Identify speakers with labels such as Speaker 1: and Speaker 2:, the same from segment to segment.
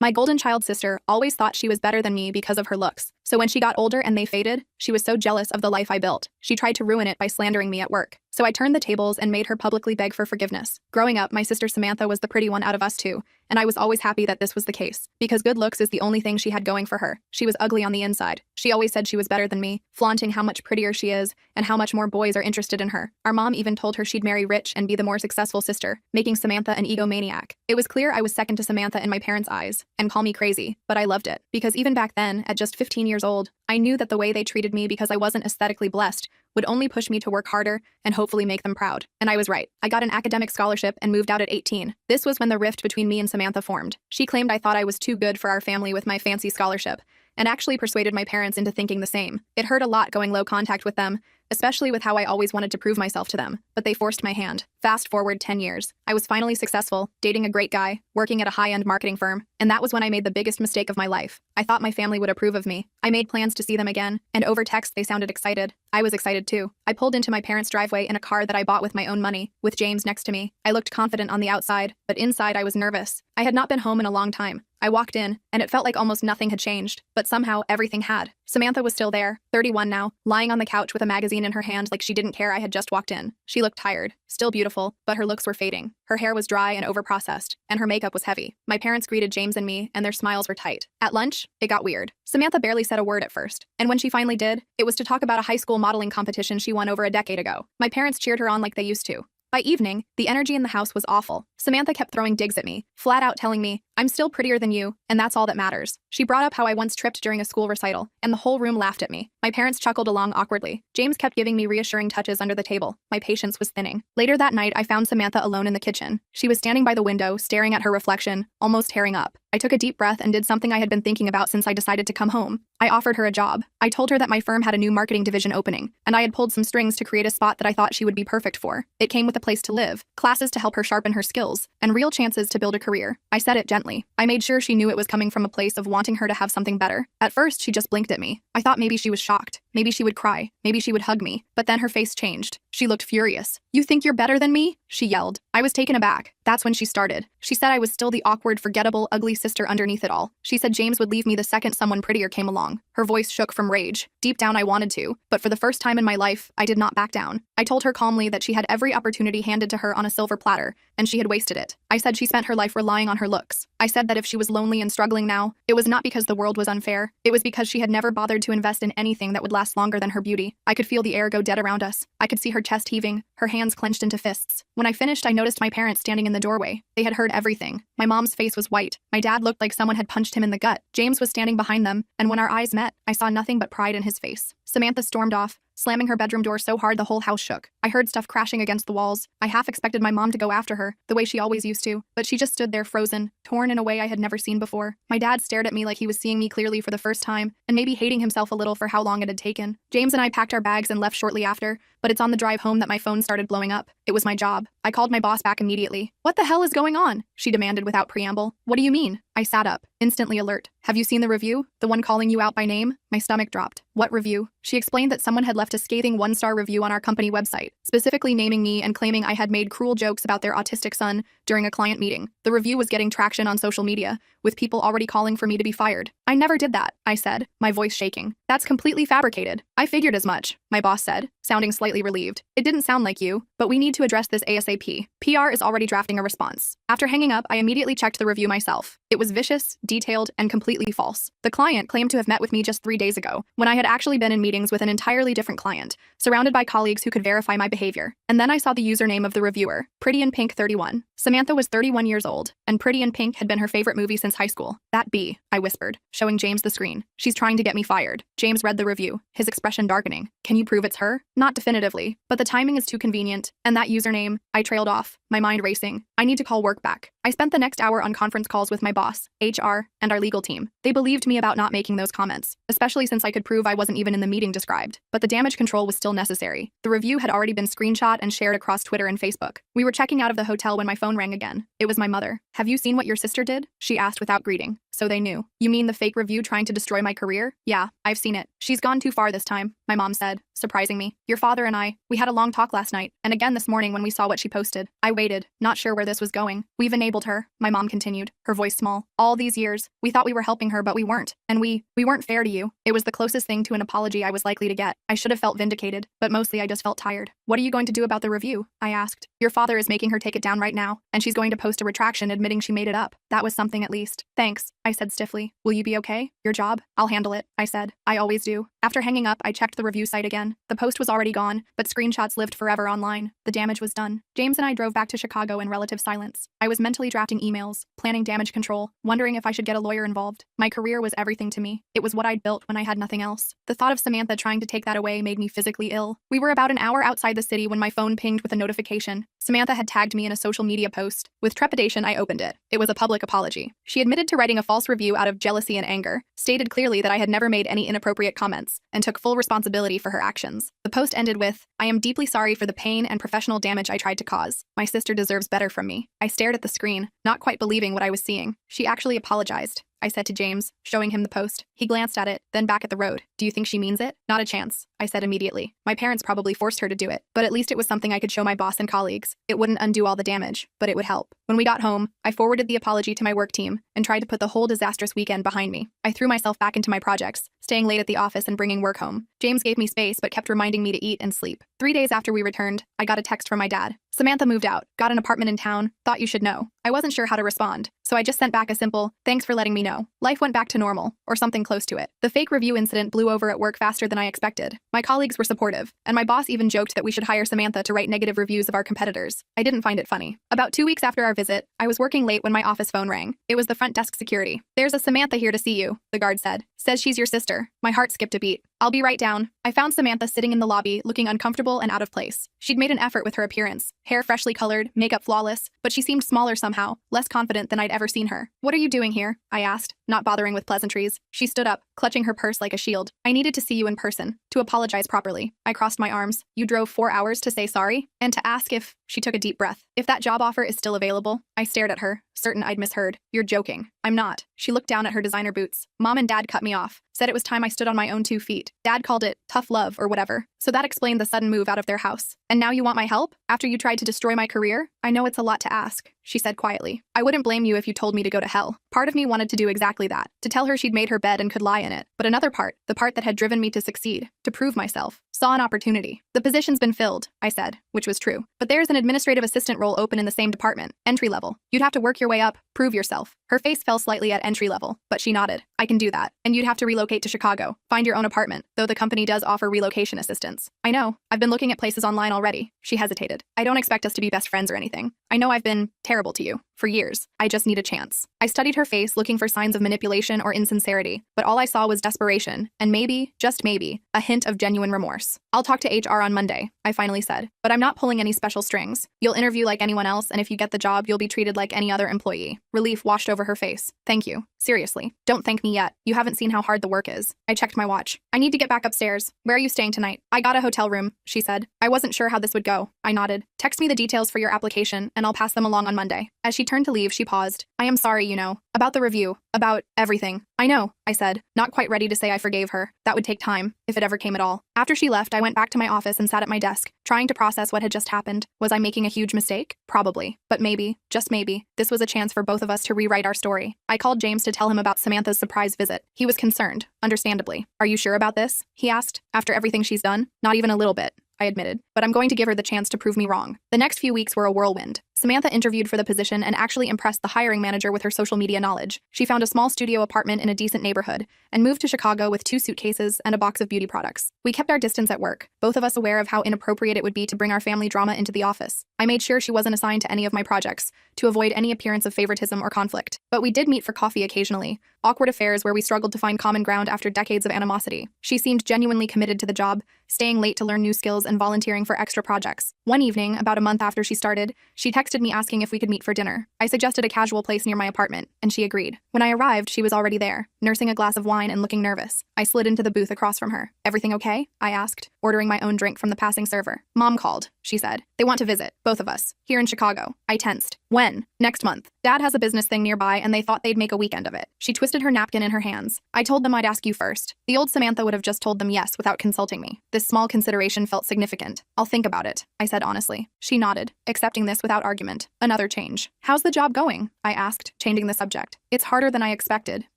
Speaker 1: My golden child sister always thought she was better than me because of her looks. So when she got older and they faded, she was so jealous of the life I built. She tried to ruin it by slandering me at work. So I turned the tables and made her publicly beg for forgiveness. Growing up, my sister Samantha was the pretty one out of us two, and I was always happy that this was the case, because good looks is the only thing she had going for her. She was ugly on the inside. She always said she was better than me, flaunting how much prettier she is and how much more boys are interested in her. Our mom even told her she'd marry rich and be the more successful sister, making Samantha an egomaniac. It was clear I was second to Samantha in my parents' eyes, and call me crazy, but I loved it, because even back then, at just 15 years old, I knew that the way they treated me because I wasn't aesthetically blessed would only push me to work harder and hopefully make them proud. And I was right. I got an academic scholarship and moved out at 18. This was when the rift between me and Samantha formed. She claimed I thought I was too good for our family with my fancy scholarship, and actually persuaded my parents into thinking the same. It hurt a lot going low contact with them, especially with how I always wanted to prove myself to them, but they forced my hand. Fast forward 10 years. I was finally successful, dating a great guy, working at a high-end marketing firm, and that was when I made the biggest mistake of my life. I thought my family would approve of me. I made plans to see them again, and over text they sounded excited. I was excited too. I pulled into my parents' driveway in a car that I bought with my own money, with James next to me. I looked confident on the outside, but inside I was nervous. I had not been home in a long time. I walked in, and it felt like almost nothing had changed, but somehow everything had. Samantha was still there, 31 now, lying on the couch with a magazine in her hand like she didn't care I had just walked in. She looked tired, still beautiful, but her looks were fading. Her hair was dry and overprocessed, and her makeup was heavy. My parents greeted James and me, and their smiles were tight. At lunch, it got weird. Samantha barely said a word at first, and when she finally did, it was to talk about a high school modeling competition she won over a decade ago. My parents cheered her on like they used to. By evening, the energy in the house was awful. Samantha kept throwing digs at me, flat out telling me, "I'm still prettier than you, and that's all that matters." She brought up how I once tripped during a school recital, and the whole room laughed at me. My parents chuckled along awkwardly. James kept giving me reassuring touches under the table. My patience was thinning. Later that night, I found Samantha alone in the kitchen. She was standing by the window, staring at her reflection, almost tearing up. I took a deep breath and did something I had been thinking about since I decided to come home. I offered her a job. I told her that my firm had a new marketing division opening, and I had pulled some strings to create a spot that I thought she would be perfect for. It came with a place to live, classes to help her sharpen her skills, and real chances to build a career. I said it gently. I made sure she knew it was coming from a place of wanting her to have something better. At first, she just blinked at me. I thought maybe she was shocked. Maybe she would cry. Maybe she would hug me. But then her face changed. She looked furious. "You think you're better than me?" she yelled. I was taken aback. That's when she started. She said I was still the awkward, forgettable, ugly sister underneath it all. She said James would leave me the second someone prettier came along. Her voice shook from rage. Deep down I wanted to, but for the first time in my life, I did not back down. I told her calmly that she had every opportunity handed to her on a silver platter, and she had wasted it. I said she spent her life relying on her looks. I said that if she was lonely and struggling now, it was not because the world was unfair. It was because she had never bothered to invest in anything that would last longer than her beauty. I could feel the air go dead around us. I could see her chest heaving, her hands clenched into fists. When I finished, I noticed my parents standing in the doorway. They had heard everything. My mom's face was white. My dad looked like someone had punched him in the gut. James was standing behind them, and when our eyes met, I saw nothing but pride in his face. Samantha stormed off, slamming her bedroom door so hard the whole house shook. I heard stuff crashing against the walls. I half expected my mom to go after her, the way she always used to, but she just stood there frozen, torn in a way I had never seen before. My dad stared at me like he was seeing me clearly for the first time, and maybe hating himself a little for how long it had taken. James and I packed our bags and left shortly after, but it's on the drive home that my phone started blowing up. It was my job. I called my boss back immediately. "What the hell is going on?" she demanded without preamble. "What do you mean?" I sat up, instantly alert. "Have you seen the review? The one calling you out by name?" My stomach dropped. "What review?" She explained that someone had left a scathing one-star review on our company website, specifically naming me and claiming I had made cruel jokes about their autistic son during a client meeting. The review was getting traction on social media, with people already calling for me to be fired. "I never did that," I said, my voice shaking. "That's completely fabricated." "I figured as much," my boss said, sounding slightly relieved. "It didn't sound like you, but we need to address this ASAP. PR is already drafting a response." After hanging up, I immediately checked the review myself. It was vicious, detailed, and completely false. The client claimed to have met with me just 3 days ago, when I had actually been in meetings with an entirely different client, surrounded by colleagues who could verify my behavior. And then I saw the username of the reviewer, Pretty in Pink 31. Samantha was 31 years old, and Pretty in Pink had been her favorite movie since high school. "That bee," I whispered, showing James the screen. "She's trying to get me fired." James read the review, his expression darkening. "Can you prove it's her?" "Not definitively, but the timing is too convenient. And that username," I trailed off, my mind racing. "I need to call work back." I spent the next hour on conference calls with my boss, HR, and our legal team. They believed me about not making those comments, especially since I could prove I wasn't even in the meeting described. But the damage control was still necessary. The review had already been screenshot and shared across Twitter and Facebook. We were checking out of the hotel when my phone rang again. It was my mother. "Have you seen what your sister did?" she asked without greeting. "So they knew." "You mean the fake review trying to destroy my career?" "Yeah, I've seen it. She's gone too far this time," my mom said, surprising me. "Your father and we had a long talk last night, and again this morning when we saw what she posted. I waited, not sure where this was going. We've enabled disabled her, my mom continued, her voice small. All these years, we thought we were helping her, but we weren't. And we weren't fair to you. It was the closest thing to an apology I was likely to get. I should have felt vindicated, but mostly I just felt tired. What are you going to do about the review? I asked. Your father is making her take it down right now, and she's going to post a retraction admitting she made it up. That was something at least. Thanks, I said stiffly. Will you be okay? Your job? I'll handle it, I said. I always do. After hanging up, I checked the review site again. The post was already gone, but screenshots lived forever online. The damage was done. James and I drove back to Chicago in relative silence. I was mentally drafting emails, planning damage control, wondering if I should get a lawyer involved. My career was everything to me. It was what I'd built when I had nothing else. The thought of Samantha trying to take that away made me physically ill. We were about an hour outside the city when my phone pinged with a notification. Samantha had tagged me in a social media post. With trepidation, I opened it. It was a public apology. She admitted to writing a false review out of jealousy and anger, stated clearly that I had never made any inappropriate comments, and took full responsibility for her actions. The post ended with, "I am deeply sorry for the pain and professional damage I tried to cause. My sister deserves better from me." I stared at the screen, not quite believing what I was seeing. She actually apologized, I said to James, showing him the post. He glanced at it, then back at the road. Do you think she means it? Not a chance, I said immediately. My parents probably forced her to do it, but at least it was something I could show my boss and colleagues. It wouldn't undo all the damage, but it would help. When we got home, I forwarded the apology to my work team and tried to put the whole disastrous weekend behind me. I threw myself back into my projects, staying late at the office and bringing work home. James gave me space but kept reminding me to eat and sleep. 3 days after we returned, I got a text from my dad. Samantha moved out, got an apartment in town, thought you should know. I wasn't sure how to respond, so I just sent back a simple, "Thanks for letting me know." Life went back to normal, or something close to it. The fake review incident blew over at work faster than I expected. My colleagues were supportive, and my boss even joked that we should hire Samantha to write negative reviews of our competitors. I didn't find it funny. About 2 weeks after our visit, I was working late when my office phone rang. It was the front desk security. "There's a Samantha here to see you," the guard said. "Says she's your sister." My heart skipped a beat. "I'll be right down." I found Samantha sitting in the lobby, looking uncomfortable and out of place. She'd made an effort with her appearance. Hair freshly colored, makeup flawless, but she seemed smaller somehow, less confident than I'd ever seen her. "What are you doing here?" I asked, not bothering with pleasantries. She stood up, clutching her purse like a shield. "I needed to see you in person, to apologize properly." I crossed my arms. "You drove 4 hours to say sorry? And to ask if—" She took a deep breath. "If that job offer is still available?" I stared at her, certain I'd misheard. "You're joking." "I'm not." She looked down at her designer boots. "Mom and Dad cut me off. Said it was time I stood on my own 2 feet. Dad called it tough love or whatever. So that explained the sudden move out of their house. And now you want my help? After you tried to destroy my career? I know it's a lot to ask," she said quietly. "I wouldn't blame you if you told me to go to hell." Part of me wanted to do exactly that, to tell her she'd made her bed and could lie in it. But another part, the part that had driven me to succeed, to prove myself, saw an opportunity. "The position's been filled," I said, which was true. "But there's an administrative assistant role open in the same department, entry level. You'd have to work your way up, prove yourself." Her face fell slightly at entry level, but she nodded. "I can do that. And you'd have to relocate to Chicago. Find your own apartment, though the company does offer relocation assistance." "I know. I've been looking at places online already." She hesitated. "I don't expect us to be best friends or anything. I know I've been terrible to you for years. I just need a chance." I studied her face, looking for signs of manipulation or insincerity, but all I saw was desperation and maybe, just maybe, a hint of genuine remorse. "I'll talk to HR on Monday," I finally said. "But I'm not pulling any special strings. You'll interview like anyone else, and if you get the job, you'll be treated like any other employee." Relief washed over her face. "Thank you. Seriously. Don't thank me yet. You haven't seen how hard the work is." I checked my watch. "I need to get back upstairs. Where are you staying tonight?" "I got a hotel room," she said. I wasn't sure how this would go. I nodded. "Text me the details for your application, and I'll pass them along on Monday." As she turned to leave, she paused. "I am sorry, you know. About the review. About everything." "I know," I said, not quite ready to say I forgave her. That would take time, if it ever came at all. After she left, I went back to my office and sat at my desk, trying to process what had just happened. Was I making a huge mistake? Probably. But maybe, just maybe, this was a chance for both of us to rewrite our story. I called James to tell him about Samantha's surprise visit. He was concerned, understandably. "Are you sure about this?" he asked. "After everything she's done?" "Not even a little bit," I admitted, "but I'm going to give her the chance to prove me wrong." The next few weeks were a whirlwind. Samantha interviewed for the position and actually impressed the hiring manager with her social media knowledge. She found a small studio apartment in a decent neighborhood and moved to Chicago with 2 suitcases and a box of beauty products. We kept our distance at work, both of us aware of how inappropriate it would be to bring our family drama into the office. I made sure she wasn't assigned to any of my projects, to avoid any appearance of favoritism or conflict. But we did meet for coffee occasionally, awkward affairs where we struggled to find common ground after decades of animosity. She seemed genuinely committed to the job, staying late to learn new skills and volunteering for extra projects. One evening, about a month after she started, she texted me asking if we could meet for dinner. I suggested a casual place near my apartment, and she agreed. When I arrived, she was already there, nursing a glass of wine and looking nervous. I slid into the booth across from her. "Everything okay?" I asked, ordering my own drink from the passing server. "Mom called," she said. They want to visit, both of us, here in Chicago. I tensed. When? Next month. Dad has a business thing nearby and they thought they'd make a weekend of it. She twisted her napkin in her hands. I told them I'd ask you first. The old Samantha would have just told them yes without consulting me. This small consideration felt significant. I'll think about it, I said honestly. She nodded, accepting this without argument. Another change. How's the job going? I asked, changing the subject. It's harder than I expected,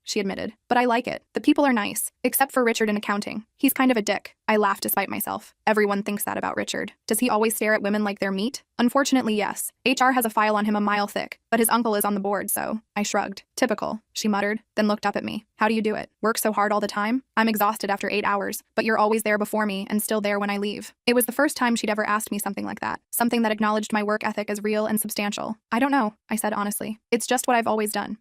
Speaker 1: she admitted. But I like it. The people are nice, except for Richard in accounting. He's kind of a dick. I laughed despite myself. Everyone thinks that about Richard. Does he always stare at women like they're meat? Unfortunately, yes. HR has a file on him a mile thick, but his uncle is on the board, so I shrugged. Typical, she muttered, then looked up at me. How do you do it? Work so hard all the time? I'm exhausted after 8 hours, but you're always there before me and still there when I leave. It was the first time she'd ever asked me something like that, something that acknowledged my work ethic as real and substantial. I don't know, I said honestly. It's just what I've always done.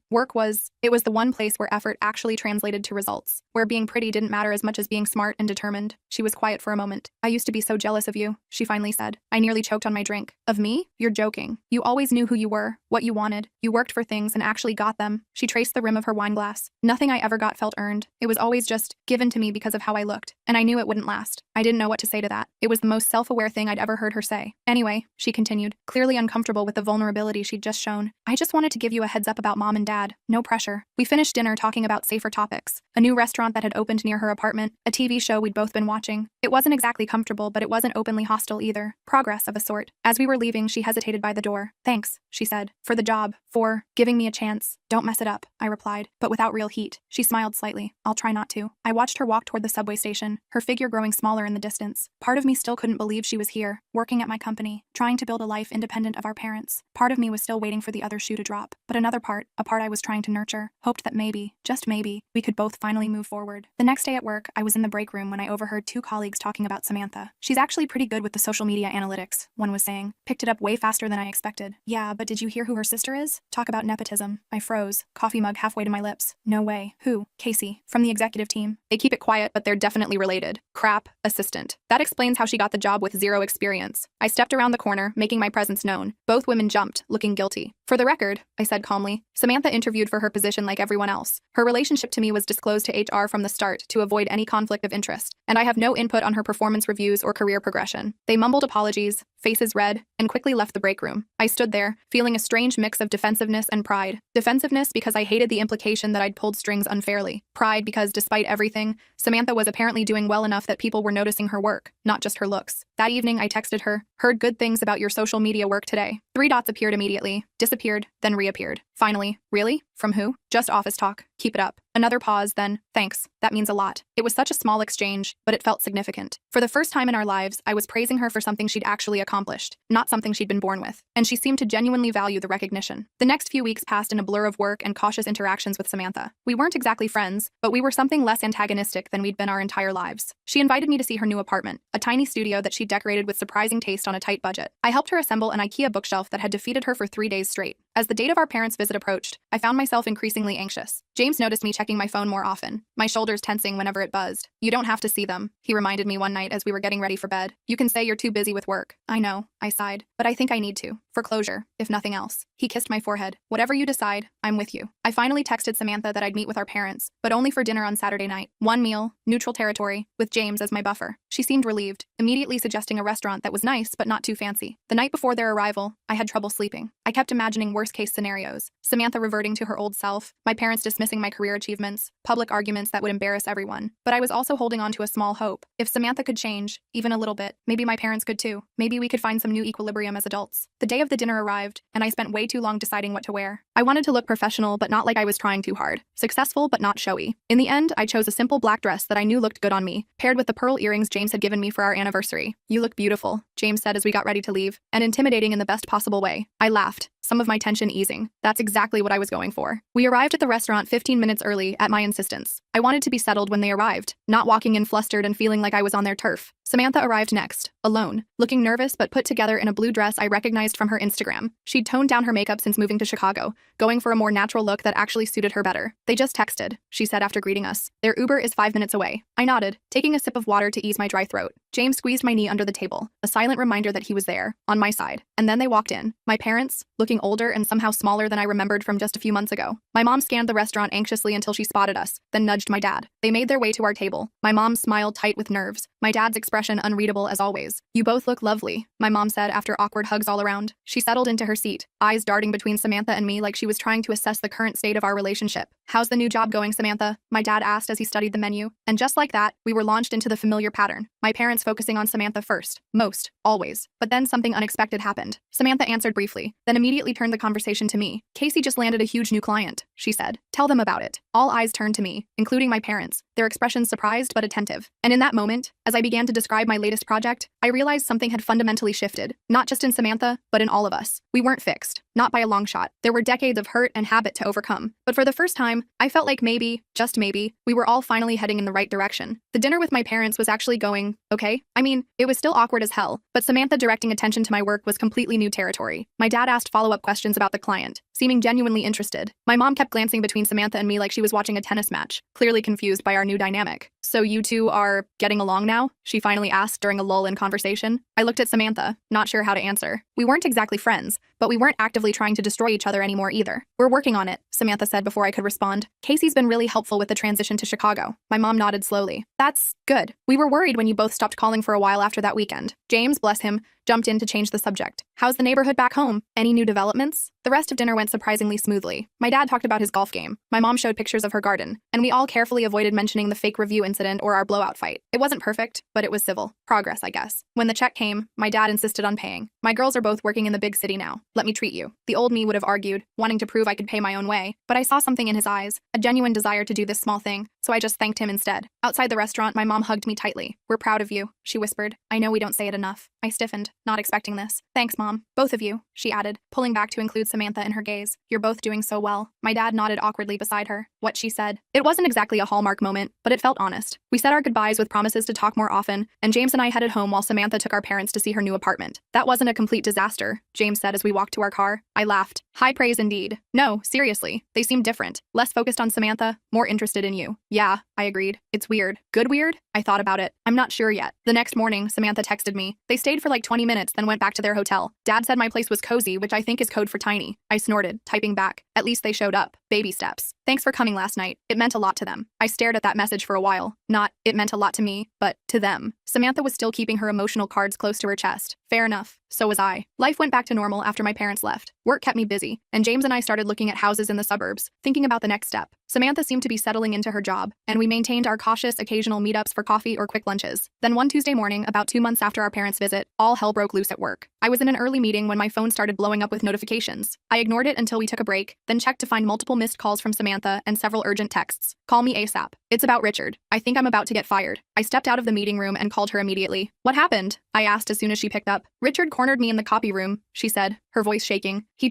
Speaker 1: It was the one place where effort actually translated to results, where being pretty didn't matter as much as being smart and determined. She was quiet for a moment. I used to be so jealous of you, she finally said. I nearly choked on my drink. Of me? You're joking. You always knew who you were, what you wanted. You worked for things and actually got them. She traced the rim of her wine glass. Nothing I ever got felt earned. It was always just given to me because of how I looked, and I knew it wouldn't last. I didn't know what to say to that. It was the most self-aware thing I'd ever heard her say. Anyway, she continued, clearly uncomfortable with the vulnerability she'd just shown. I just wanted to give you a heads up about Mom and Dad. No pressure. We finished dinner talking about safer topics. A new restaurant that had opened near her apartment, a TV show we'd both been watching. It wasn't exactly comfortable, but it wasn't openly hostile either. Progress of a sort. As we were leaving, she hesitated by the door. Thanks, she said, for the job, for giving me a chance. Don't mess it up, I replied, but without real heat. She smiled slightly. I'll try not to. I watched her walk toward the subway station, her figure growing smaller in the distance. Part of me still couldn't believe she was here, working at my company, trying to build a life independent of our parents. Part of me was still waiting for the other shoe to drop. But another part, a part I was trying to nurture, hoped that maybe, just maybe, we could both finally move forward. The next day at work, I was in the break room when I overheard two colleagues talking about Samantha. She's actually pretty good with the social media analytics, one was saying. Picked it up way faster than I expected. Yeah, but did you hear who her sister is? Talk about nepotism. I froze, coffee mug halfway to my lips. No way. Who? Casey, from the executive team. They keep it quiet, but they're definitely related. Crap, assistant. That explains how she got the job with zero experience. I stepped around the corner, making my presence known. Both women jumped, looking guilty. For the record, I said calmly, Samantha interviewed for her position like everyone else. Her relationship to me was disclosed to HR from the start to avoid any conflict of interest, and I have no input on her performance reviews or career progression. They mumbled apologies, faces red, and quickly left the break room. I stood there, feeling a strange mix of defensiveness and pride. Defensiveness because I hated the implication that I'd pulled strings unfairly. Pride because, despite everything, Samantha was apparently doing well enough that people were noticing her work, not just her looks. That evening, I texted her, heard good things about your social media work today. 3 dots appeared immediately, disappeared, then reappeared. Finally, really? From who? Just office talk. Keep it up. Another pause, then, thanks. That means a lot. It was such a small exchange, but it felt significant. For the first time in our lives, I was praising her for something she'd actually accomplished, not something she'd been born with, and she seemed to genuinely value the recognition. The next few weeks passed in a blur of work and cautious interactions with Samantha. We weren't exactly friends, but we were something less antagonistic than we'd been our entire lives. She invited me to see her new apartment, a tiny studio that she'd decorated with surprising taste on a tight budget. I helped her assemble an IKEA bookshelf that had defeated her for 3 days straight. As the date of our parents' visit approached, I found myself increasingly anxious. James noticed me checking my phone more often, my shoulders tensing whenever it buzzed. You don't have to see them, he reminded me one night as we were getting ready for bed. You can say you're too busy with work. I know, I sighed, but I think I need to, for closure, if nothing else. He kissed my forehead. Whatever you decide, I'm with you. I finally texted Samantha that I'd meet with our parents, but only for dinner on Saturday night. One meal, neutral territory, with James as my buffer. She seemed relieved, immediately suggesting a restaurant that was nice but not too fancy. The night before their arrival, I had trouble sleeping. I kept imagining worst-case scenarios. Samantha reverting to her old self, my parents dismissing my career achievements, public arguments that would embarrass everyone. But I was also holding on to a small hope. If Samantha could change, even a little bit, maybe my parents could too. Maybe we could find some new equilibrium as adults. The day of the dinner arrived, and I spent way too long deciding what to wear. I wanted to look professional, but not like I was trying too hard. Successful, but not showy. In the end, I chose a simple black dress that I knew looked good on me, paired with the pearl earrings James had given me for our anniversary. You look beautiful, James said as we got ready to leave, and intimidating in the best possible way. I laughed, some of my tension easing. That's exactly what I was going for. We arrived at the restaurant 15 minutes early, at my insistence. I wanted to be settled when they arrived, not walking in flustered and feeling like I was on their turf. Samantha arrived next, alone, looking nervous but put together in a blue dress I recognized from her Instagram. She'd toned down her makeup since moving to Chicago, going for a more natural look that actually suited her better. They just texted, she said after greeting us. Their Uber is 5 minutes away. I nodded, taking a sip of water to ease my dry throat. James squeezed my knee under the table, a silent reminder that he was there, on my side. And then they walked in. My parents, looking older and somehow smaller than I remembered from just a few months ago. My mom scanned the restaurant anxiously until she spotted us, then nudged nudged my dad. They made their way to our table. My mom smiled tight with nerves. My dad's expression unreadable as always. "You both look lovely," my mom said after awkward hugs all around. She settled into her seat, eyes darting between Samantha and me like she was trying to assess the current state of our relationship. "How's the new job going, Samantha?" my dad asked as he studied the menu. And just like that, we were launched into the familiar pattern. My parents focusing on Samantha first, most, always. But then something unexpected happened. Samantha answered briefly, then immediately turned the conversation to me. "Casey just landed a huge new client," she said. "Tell them about it." All eyes turned to me, including my parents, their expressions surprised but attentive. And in that moment, as I began to describe my latest project, I realized something had fundamentally shifted, not just in Samantha, but in all of us. We weren't fixed, not by a long shot. There were decades of hurt and habit to overcome. But for the first time, I felt like maybe, just maybe, we were all finally heading in the right direction. The dinner with my parents was actually going okay. I mean, it was still awkward as hell, but Samantha directing attention to my work was completely new territory. My dad asked follow-up questions about the client, seeming genuinely interested. My mom kept glancing between Samantha and me like she was watching a tennis match, clearly confused by our new dynamic. "So you two are getting along now?" she finally asked during a lull in conversation. I looked at Samantha, not sure how to answer. We weren't exactly friends, but we weren't actively trying to destroy each other anymore either. "We're working on it," Samantha said before I could respond. "Casey's been really helpful with the transition to Chicago." My mom nodded slowly. "That's good. We were worried when you both stopped calling for a while after that weekend." James, bless him, jumped in to change the subject. "How's the neighborhood back home? Any new developments?" The rest of dinner went surprisingly smoothly. My dad talked about his golf game. My mom showed pictures of her garden, and we all carefully avoided mentioning the fake review incident or our blowout fight. It wasn't perfect, but it was civil. Progress, I guess. When the check came, my dad insisted on paying. "My girls are both working in the big city now. Let me treat you." The old me would have argued, wanting to prove I could pay my own way, but I saw something in his eyes, a genuine desire to do this small thing, so I just thanked him instead. Outside the restaurant, my mom hugged me tightly. "We're proud of you," she whispered. "I know we don't say it enough." I stiffened, not expecting this. "Thanks, Mom. Both of you," she added, pulling back to include Samantha in her gaze. "You're both doing so well." My dad nodded awkwardly beside her. What she said. It wasn't exactly a hallmark moment, but it felt honest. We said our goodbyes with promises to talk more often, and James and I headed home while Samantha took our parents to see her new apartment. "That wasn't a complete disaster," James said as we walked to our car. I laughed. "High praise indeed." "No, seriously. They seemed different. Less focused on Samantha, more interested in you." "Yeah," I agreed. "It's weird." "Good weird?" I thought about it. "I'm not sure yet." The next morning, Samantha texted me. They stayed for like 20 minutes, then went back to their hotel. Dad said my place was cozy, which I think is code for tiny. I snorted, typing back. At least they showed up. Baby steps. "Thanks for coming last night. It meant a lot to them." I stared at that message for a while. Not, it meant a lot to me, but to them. Samantha was still keeping her emotional cards close to her chest. Fair enough. So was I. Life went back to normal after my parents left. Work kept me busy, and James and I started looking at houses in the suburbs, thinking about the next step. Samantha seemed to be settling into her job, and we maintained our cautious occasional meetups for coffee or quick lunches. Then one Tuesday morning, about 2 months after our parents' visit, all hell broke loose at work. I was in an early meeting when my phone started blowing up with notifications. I ignored it until we took a break, then checked to find multiple missed calls from Samantha and several urgent texts. "Call me ASAP. It's about Richard. I think I'm about to get fired." I stepped out of the meeting room and called her immediately. "What happened?" I asked as soon as she picked up. "Richard cornered me in the copy room," she said, her voice shaking. He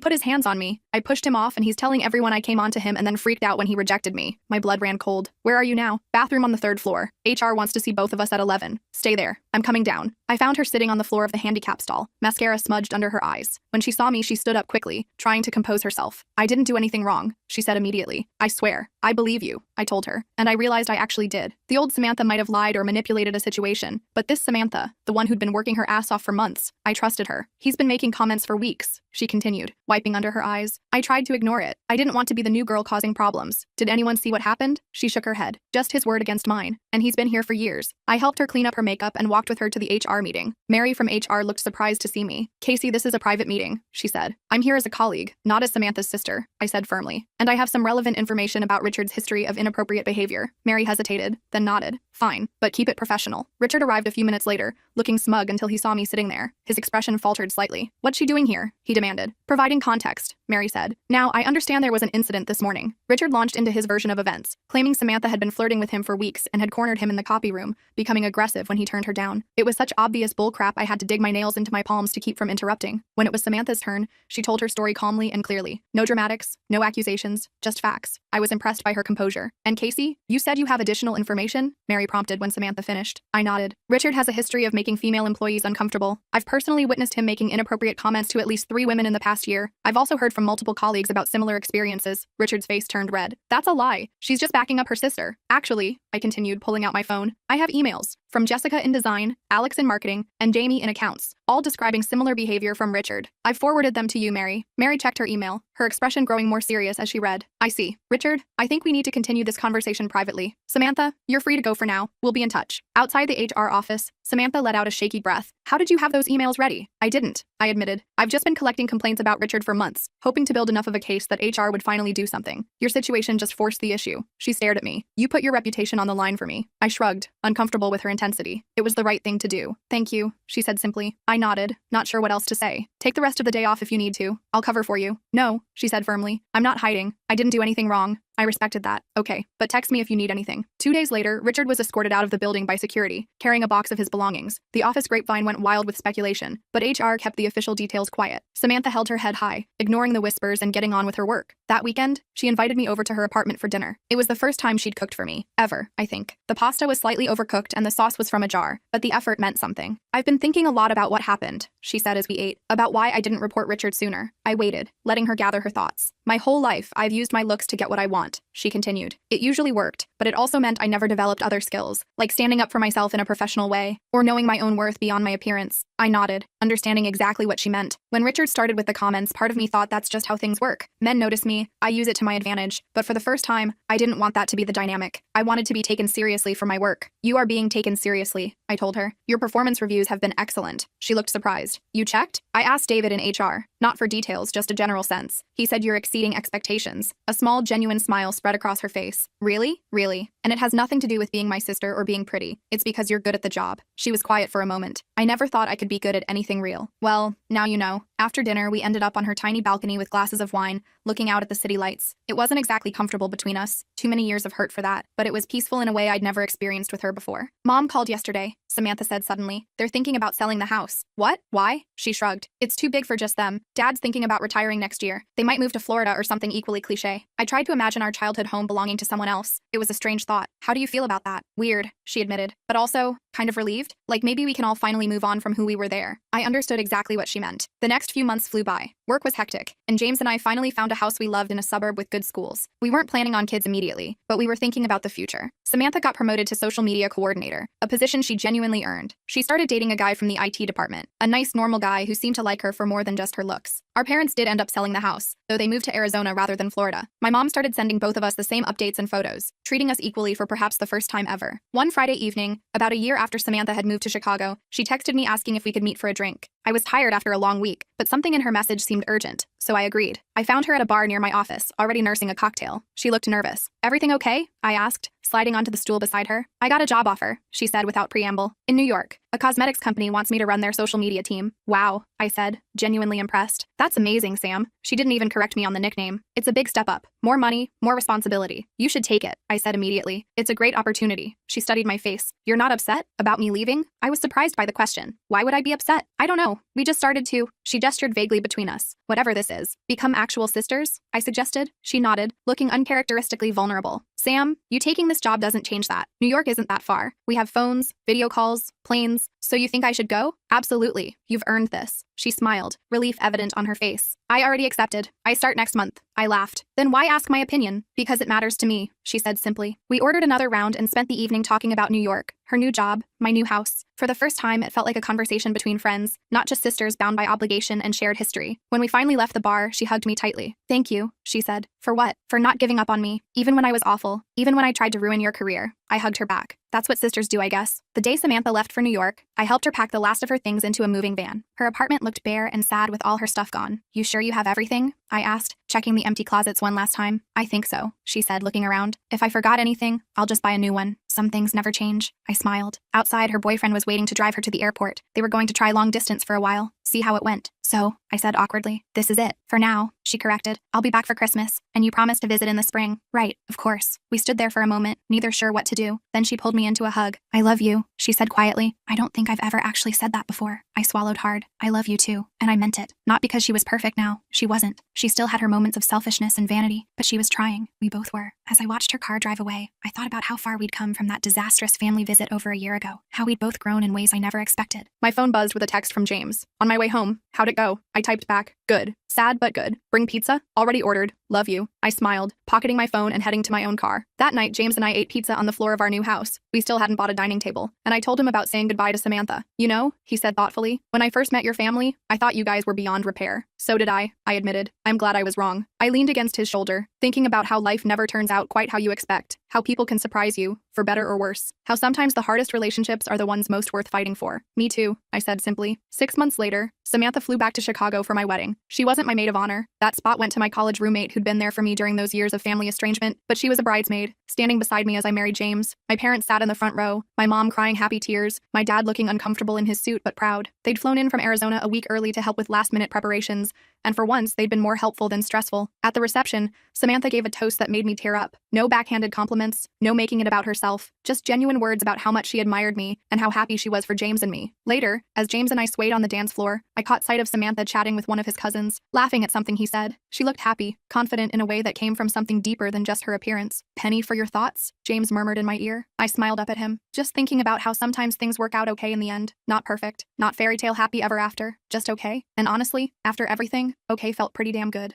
Speaker 1: put his hands on me. I pushed him off and he's telling everyone I came on to him and then freaked out when he rejected me." My blood ran cold. "Where are you now?" "Bathroom on the 3rd floor. HR wants to see both of us at 11. Stay there. I'm coming down." I found her sitting on the floor of the handicap stall, mascara smudged under her eyes. When she saw me, she stood up quickly, trying to compose herself. "I didn't do anything wrong," she said immediately. "I swear. I believe you," I told her, and I realized I actually did. The old Samantha might have lied or manipulated a situation, but this Samantha, the one who'd been working her ass off for months, I trusted her. "He's been making comments for weeks," she continued, wiping under her eyes. I tried to ignore it. I didn't want to be the new girl causing problems. "Did anyone see what happened?" She shook her head. "Just his word against mine, and he's been here for years." I helped her clean up her makeup and walked with her to the HR meeting. Mary from HR looked surprised to see me. "Casey, this is a private meeting," she said. "I'm here as a colleague, not as Samantha's sister," I said firmly. "And I have some relevant information about Richard's history of inappropriate behavior." Mary hesitated, then nodded. "Fine, but keep it professional." Richard arrived a few minutes later, looking smug until he saw me sitting there. His expression faltered slightly. "What's she doing here?" he demanded. "Providing context," Mary said. "Now, I understand there was an incident this morning." Richard launched into his version of events, claiming Samantha had been flirting with him for weeks and had cornered him in the copy room, becoming aggressive when he turned her down. It was such obvious bullcrap I had to dig my nails into my palms to keep from interrupting. When it was Samantha's turn, she told her story calmly and clearly. No dramatics, no accusations, just facts. I was impressed by her composure. "And Casey, you said you have additional information?" Mary prompted when Samantha finished. I nodded. "Richard has a history of making female employees uncomfortable. I've personally witnessed him making inappropriate comments to at least 3 women in the past year. I've also heard from multiple colleagues about similar experiences." Richard's face turned red. "That's a lie. She's just backing up her sister." "Actually," I continued, pulling out my phone, "I have emails from Jessica in design, Alex in marketing, and Jamie in accounts, all describing similar behavior from Richard. I've forwarded them to you, Mary." Mary checked her email, her expression growing more serious as she read. I see. Richard, I think we need to continue this conversation privately. Samantha, you're free to go for now. We'll be in touch. Outside the HR office, Samantha let out a shaky breath. How did you have those emails ready? I didn't, I admitted. I've just been collecting complaints about Richard for months, hoping to build enough of a case that HR would finally do something. Your situation just forced the issue. She stared at me. You put your reputation on the line for me. I shrugged, uncomfortable with her intensity. It was the right thing to do. Thank you, she said simply. I nodded, not sure what else to say. Take the rest of the day off if you need to. I'll cover for you. No, she said firmly. I'm not hiding. I didn't do anything wrong. I respected that. Okay, but text me if you need anything. 2 days later, Richard was escorted out of the building by security, carrying a box of his belongings. The office grapevine went wild with speculation, but HR kept the official details quiet. Samantha held her head high, ignoring the whispers and getting on with her work. That weekend, she invited me over to her apartment for dinner. It was the first time she'd cooked for me, ever, I think. The pasta was slightly overcooked and the sauce was from a jar, but the effort meant something. I've been thinking a lot about what happened, she said as we ate, about why I didn't report Richard sooner. I waited, letting her gather her thoughts. My whole life, I've used my looks to get what I want, she continued. It usually worked, but it also meant I never developed other skills, like standing up for myself in a professional way, or knowing my own worth beyond my appearance. I nodded, understanding exactly what she meant. When Richard started with the comments, part of me thought that's just how things work. Men notice me, I use it to my advantage, but for the first time, I didn't want that to be the dynamic. I wanted to be taken seriously for my work. You are being taken seriously, I told her. Your performance reviews have been excellent. She looked surprised. You checked? I asked David in HR, not for details, just a general sense. He said you're exceeding expectations. A small, genuine smile spread across her face. Really? Really? And it has nothing to do with being my sister or being pretty. It's because you're good at the job. She was quiet for a moment. I never thought I could be good at anything real. Well, now you know. After dinner, we ended up on her tiny balcony with glasses of wine, looking out at the city lights. It wasn't exactly comfortable between us. Too many years of hurt for that. But it was peaceful in a way I'd never experienced with her before. Mom called yesterday, Samantha said suddenly. They're thinking about selling the house. What? Why? She shrugged. It's too big for just them. Dad's thinking about retiring next year. They might move to Florida or something equally cliche. I tried to imagine our childhood home belonging to someone else. It was a strange thought. How do you feel about that? Weird, she admitted. But also, kind of relieved. Like maybe we can all finally move on from who we were there. I understood exactly what she meant. The next few months flew by. Work was hectic, and James and I finally found a house we loved in a suburb with good schools. We weren't planning on kids immediately, but we were thinking about the future. Samantha got promoted to social media coordinator, a position she genuinely earned. She started dating a guy from the IT department, a nice, normal guy who seemed to like her for more than just her looks. Our parents did end up selling the house, though they moved to Arizona rather than Florida. My mom started sending both of us the same updates and photos, treating us equally for perhaps the first time ever. One Friday evening, about a year after Samantha had moved to Chicago, she texted me asking if we could meet for a drink. I was tired after a long week, but something in her message seemed urgent, so I agreed. I found her at a bar near my office, already nursing a cocktail. She looked nervous. Everything okay? I asked, sliding onto the stool beside her. I got a job offer, she said without preamble. In New York. A cosmetics company wants me to run their social media team. Wow, I said, genuinely impressed. That's amazing, Sam. She didn't even correct me on the nickname. It's a big step up. More money, more responsibility. You should take it, I said immediately. It's a great opportunity. She studied my face. You're not upset about me leaving? I was surprised by the question. Why would I be upset? I don't know. We just started to. She gestured vaguely between us. Whatever this is. Become actual sisters? I suggested. She nodded, looking uncharacteristically vulnerable. Sam, you taking this job doesn't change that. New York isn't that far. We have phones, video calls, planes. So you think I should go? Absolutely. You've earned this. She smiled, relief evident on her face. I already accepted. I start next month. I laughed. Then why ask my opinion? Because it matters to me, she said simply. We ordered another round and spent the evening talking about New York, her new job, my new house. For the first time, it felt like a conversation between friends, not just sisters bound by obligation and shared history. When we finally left the bar, she hugged me tightly. Thank you, she said. For what? For not giving up on me, even when I was awful, even when I tried to ruin your career. I hugged her back. That's what sisters do, I guess. The day Samantha left for New York, I helped her pack the last of her things into a moving van. Her apartment looked bare and sad with all her stuff gone. You sure you have everything? I asked, checking the empty closets one last time. I think so, she said, looking around. If I forgot anything, I'll just buy a new one. Some things never change. I smiled. Outside, her boyfriend was waiting to drive her to the airport. They were going to try long distance for a while. See how it went. So, I said awkwardly, this is it. For now, she corrected. I'll be back for Christmas, and you promised to visit in the spring. Right, of course. We stood there for a moment, neither sure what to do. Then she pulled me into a hug. I love you, she said quietly. I don't think I've ever actually said that before. I swallowed hard. I love you too. And I meant it. Not because she was perfect now. She wasn't. She still had her moments of selfishness and vanity, but she was trying. We both were. As I watched her car drive away, I thought about how far we'd come from
Speaker 2: from that disastrous family visit over a year ago. How we'd both grown in ways I never expected.
Speaker 1: My phone buzzed with a text from James. On my way home, how'd it go? I typed back, good. Sad but good. Bring pizza? Already ordered. Love you. I smiled, pocketing my phone and heading to my own car. That night, James and I ate pizza on the floor of our new house. We still hadn't bought a dining table, and I told him about saying goodbye to Samantha. You know, he said thoughtfully, when I first met your family, I thought you guys were beyond repair. So did I admitted. I'm glad I was wrong. I leaned against his shoulder, thinking about how life never turns out quite how you expect, how people can surprise you, for better or worse, how sometimes the hardest relationships are the ones most worth fighting for. Me too, I said simply. 6 months later, Samantha flew back to Chicago for my wedding. She wasn't my maid of honor. That spot went to my college roommate who'd been there for me during those years of family estrangement, but she was a bridesmaid, standing beside me as I married James. My parents sat in the front row, my mom crying happy tears, my dad looking uncomfortable in his suit but proud. They'd flown in from Arizona a week early to help with last-minute preparations, and for once, they'd been more helpful than stressful. At the reception, Samantha gave a toast that made me tear up. No backhanded compliments, no making it about herself, just genuine words about how much she admired me and how happy she was for James and me. Later, as James and I swayed on the dance floor, I caught sight of Samantha chatting with one of his cousins, laughing at something he said. She looked happy, confident in a way that came from something deeper than just her appearance. Penny for your thoughts? James murmured in my ear. I smiled up at him, just thinking about how sometimes things work out okay in the end. Not perfect, not fairy tale happy ever after, just okay. And honestly, after everything, okay felt pretty damn good.